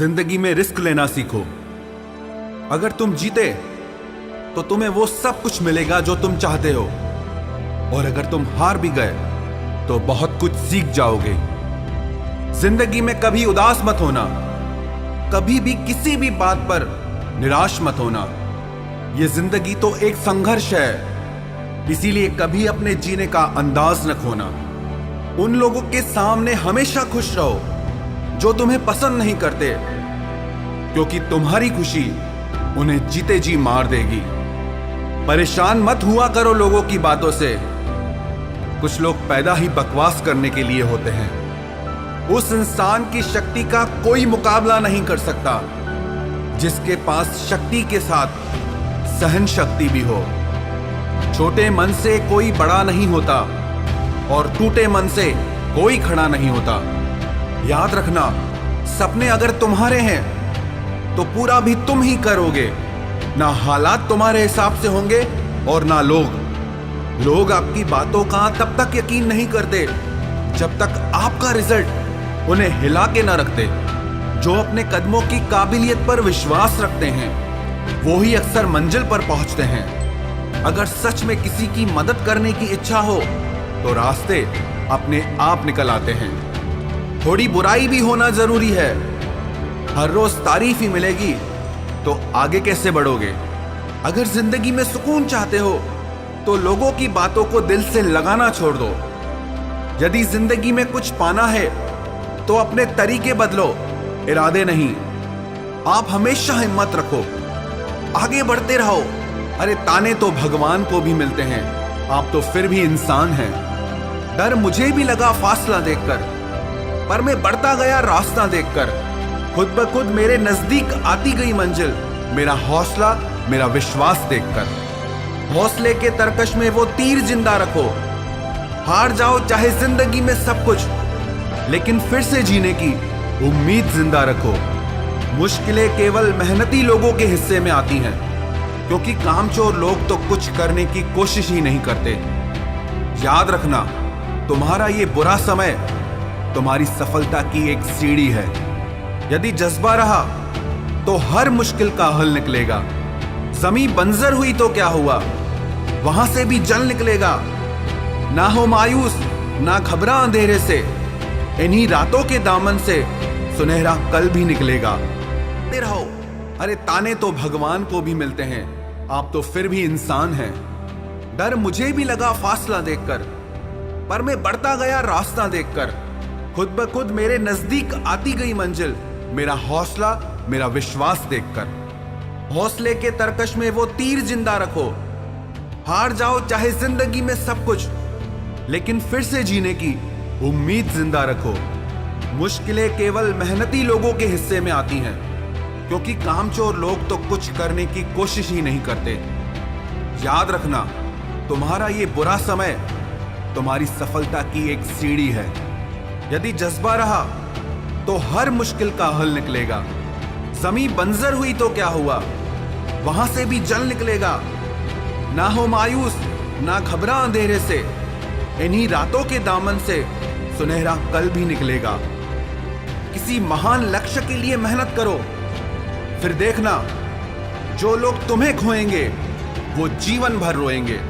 जिंदगी में रिस्क लेना सीखो। अगर तुम जीते तो तुम्हें वो सब कुछ मिलेगा जो तुम चाहते हो, और अगर तुम हार भी गए तो बहुत कुछ सीख जाओगे। जिंदगी में कभी उदास मत होना, कभी भी किसी भी बात पर निराश मत होना। ये जिंदगी तो एक संघर्ष है, इसीलिए कभी अपने जीने का अंदाज न खोना। उन लोगों के सामने हमेशा खुश रहो जो तुम्हें पसंद नहीं करते, क्योंकि तुम्हारी खुशी उन्हें जीते जी मार देगी। परेशान मत हुआ करो लोगों की बातों से, कुछ लोग पैदा ही बकवास करने के लिए होते हैं। उस इंसान की शक्ति का कोई मुकाबला नहीं कर सकता जिसके पास शक्ति के साथ सहन शक्ति भी हो। छोटे मन से कोई बड़ा नहीं होता और टूटे मन से कोई खड़ा नहीं होता। याद रखना, सपने अगर तुम्हारे हैं तो पूरा भी तुम ही करोगे। ना हालात तुम्हारे हिसाब से होंगे और ना लोग आपकी बातों का तब तक यकीन नहीं करते जब तक आपका रिजल्ट उन्हें हिला के ना रखते। जो अपने कदमों की काबिलियत पर विश्वास रखते हैं वो ही अक्सर मंजिल पर पहुंचते हैं। अगर सच में किसी की मदद करने की इच्छा हो तो रास्ते अपने आप निकल आते हैं। थोड़ी बुराई भी होना जरूरी है। हर रोज तारीफ ही मिलेगी तो आगे कैसे बढ़ोगे। अगर जिंदगी में सुकून चाहते हो तो लोगों की बातों को दिल से लगाना छोड़ दो। यदि जिंदगी में कुछ पाना है तो अपने तरीके बदलो, इरादे नहीं। आप हमेशा हिम्मत रखो, आगे बढ़ते रहो। अरे ताने तो भगवान को भी मिलते हैं, आप तो फिर भी इंसान हैं। डर मुझे भी लगा फासला देखकर, पर मैं बढ़ता गया रास्ता देखकर। खुद ब खुद मेरे नजदीक आती गई मंजिल, मेरा हौसला मेरा विश्वास देखकर। हौसले के तरकश में वो तीर जिंदा रखो। हार जाओ चाहे जिंदगी में सब कुछ, लेकिन फिर से जीने की उम्मीद जिंदा रखो। मुश्किलें केवल मेहनती लोगों के हिस्से में आती हैं, क्योंकि कामचोर लोग तो कुछ करने की कोशिश ही नहीं करते। याद रखना, तुम्हारा ये बुरा समय तुम्हारी सफलता की एक सीढ़ी है। यदि जज्बा रहा तो हर मुश्किल का हल निकलेगा। जमीन बंजर हुई तो क्या हुआ, वहां से भी जल निकलेगा। ना हो मायूस, ना घबरा अंधेरे से, इन्हीं रातों के दामन से सुनहरा कल भी निकलेगा। रहो, अरे ताने तो भगवान को भी मिलते हैं, आप तो फिर भी इंसान हैं। डर मुझे भी लगा फासला देखकर, पर मैं बढ़ता गया रास्ता देखकर। खुद ब खुद मेरे नजदीक आती गई मंजिल, मेरा हौसला मेरा विश्वास देखकर। हौसले के तरकश में वो तीर जिंदा रखो। हार जाओ चाहे जिंदगी में सब कुछ, लेकिन फिर से जीने की उम्मीद जिंदा रखो। मुश्किलें केवल मेहनती लोगों के हिस्से में आती हैं, क्योंकि कामचोर लोग तो कुछ करने की कोशिश ही नहीं करते। याद रखना, तुम्हारा ये बुरा समय तुम्हारी सफलता की एक सीढ़ी है। यदि जज्बा रहा तो हर मुश्किल का हल निकलेगा। जमीन बंजर हुई तो क्या हुआ, वहां से भी जल निकलेगा। ना हो मायूस, ना घबरा अंधेरे से, इन्हीं रातों के दामन से सुनहरा कल भी निकलेगा। किसी महान लक्ष्य के लिए मेहनत करो, फिर देखना जो लोग तुम्हें खोएंगे वो जीवन भर रोएंगे।